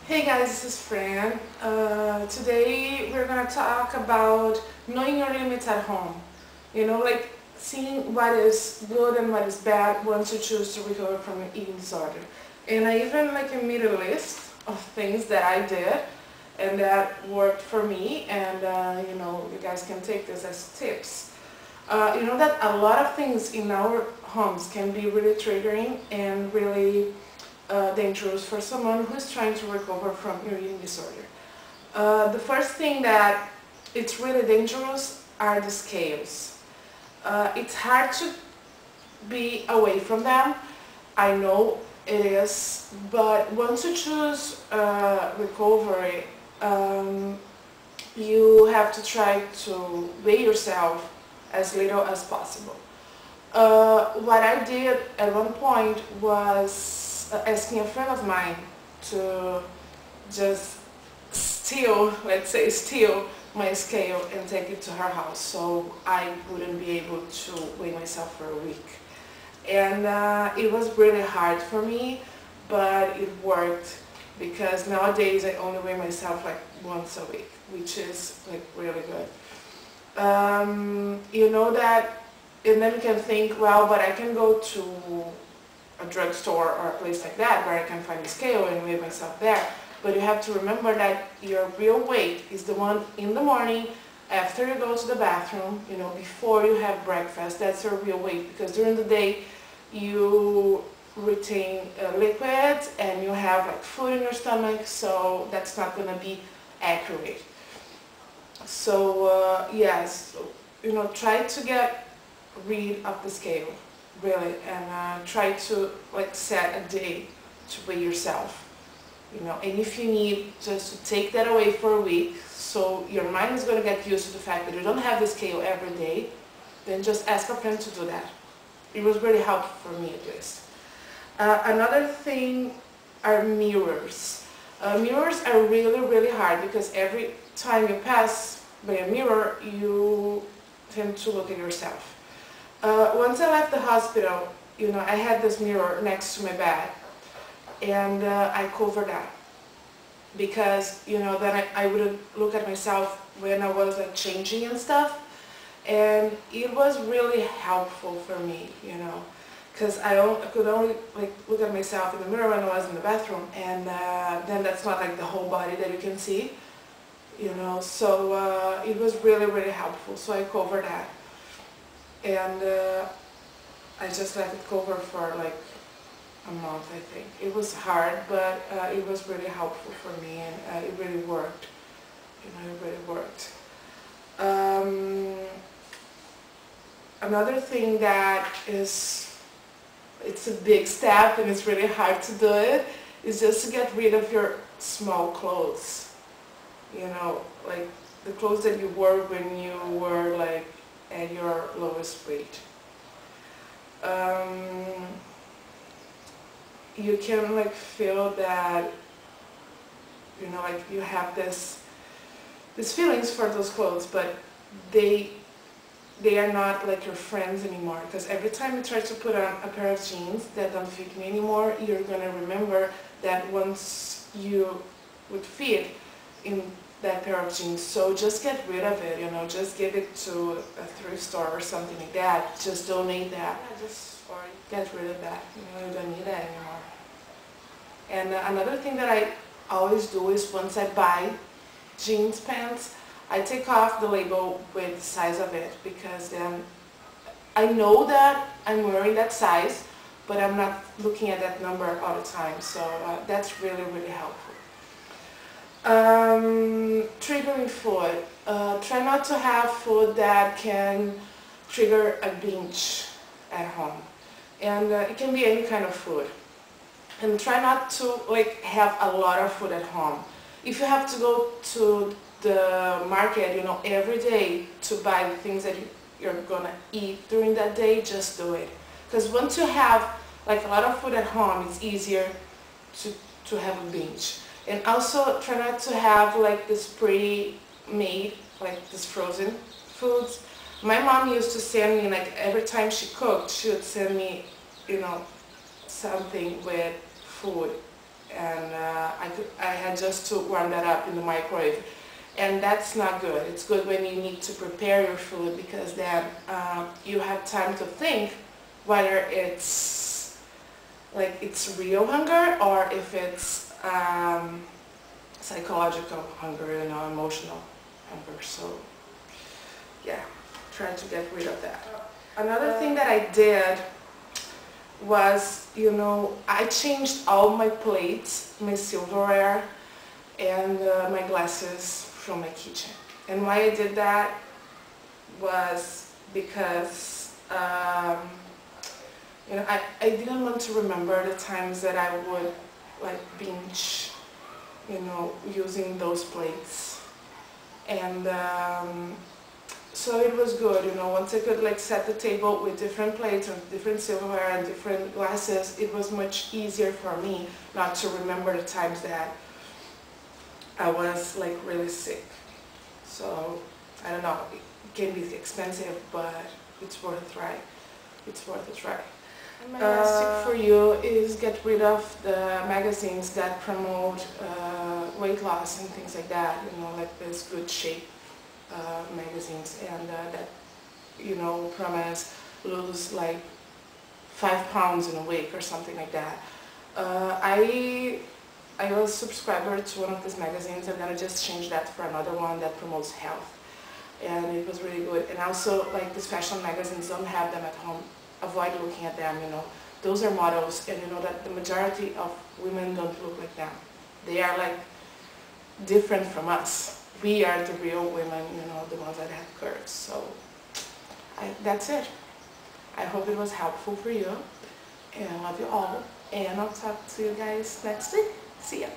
Hey guys, this is Fran. Today we're gonna talk about knowing your limits at home. Like seeing what is good and what is bad once you choose to recover from an eating disorder. And I even made a list of things that I did and that worked for me. And you guys can take this as tips. You know that a lot of things in our homes can be really triggering and really dangerous for someone who's trying to recover from your eating disorder. The first thing that it's really dangerous are the scales. It's hard to be away from them. I know it is, but once you choose recovery, you have to try to weigh yourself as little as possible. What I did at one point was asking a friend of mine to just let's say steal my scale and take it to her house so I wouldn't be able to weigh myself for a week. And it was really hard for me, but it worked because nowadays I only weigh myself once a week, which is really good. You know that, and then you can think, well, but I can go to a drugstore or a place like that where I can find a scale and weigh myself there. But you have to remember that your real weight is the one in the morning after you go to the bathroom, before you have breakfast. That's your real weight, because during the day you retain liquids and you have food in your stomach, so that's not going to be accurate. So yes, try to get rid of the scale, really, and try to set a day to weigh yourself. And if you need just to take that away for a week, so your mind is going to get used to the fact that you don't have the scale every day, then just ask a friend to do that. It was really helpful for me, at least. Another thing are mirrors. Mirrors are really hard because every time you pass by a mirror, you tend to look at yourself. Once I left the hospital, I had this mirror next to my bed, and I covered that because then I wouldn't look at myself when I was changing and stuff, and it was really helpful for me, because I could only look at myself in the mirror when I was in the bathroom, and then that's not the whole body that you can see, so it was really helpful. So I covered that, and I just let it cover for a month, I think. It was hard, but it was really helpful for me, and it really worked. It really worked. Another thing that it's a big step and it's really hard to do it, is just to get rid of your small clothes. The clothes that you wore when you were at your lowest weight. You can feel that you have these feelings for those clothes, but they are not your friends anymore, because every time you try to put on a pair of jeans that don't fit me anymore, you're gonna remember that once you would fit in that pair of jeans. So just get rid of it, just give it to a thrift store or something like that. Just donate that, or get rid of that. You don't need that anymore. And another thing that I always do is, once I buy jeans pants, I take off the label with the size of it, because then I know that I'm wearing that size, but I'm not looking at that number all the time. So that's really helpful. Triggering food. Try not to have food that can trigger a binge at home, and it can be any kind of food. And try not to have a lot of food at home. If you have to go to the market every day to buy the things that you're gonna eat during that day, just do it, because once you have a lot of food at home, it's easier to have a binge. And also try not to have this pre-made, this frozen foods. My mom used to send me every time she cooked, she would send me something with food and I had just to warm that up in the microwave, and that's not good. It's good when you need to prepare your food, because then you have time to think whether it's like it's real hunger or if it's psychological hunger, you know, emotional hunger. So yeah, try to get rid of that. Another thing that I did was, you know, I changed all my plates, my silverware, and my glasses from my kitchen. And why I did that was because you know, I didn't want to remember the times that I would like binge, you know, using those plates. And so it was good, you know, once I could like set the table with different plates and different silverware and different glasses, it was much easier for me not to remember the times that I was like really sick. So I don't know, it can be expensive, but it's worth a try. It's worth a try. And my last tip for you is get rid of the magazines that promote weight loss and things like that, you know, like this Good Shape magazines, and that, you know, promise lose like 5 pounds in a week or something like that. I was a subscriber to one of these magazines, and then I just changed that for another one that promotes health, and it was really good. And also, like, these fashion magazines, don't have them at home. Avoid looking at them, you know. Those are models, and you know that the majority of women don't look like them. They are like different from us. We are the real women, you know, the ones that have curves. So that's it. I hope it was helpful for you, and I love you all. And I'll talk to you guys next week. See ya.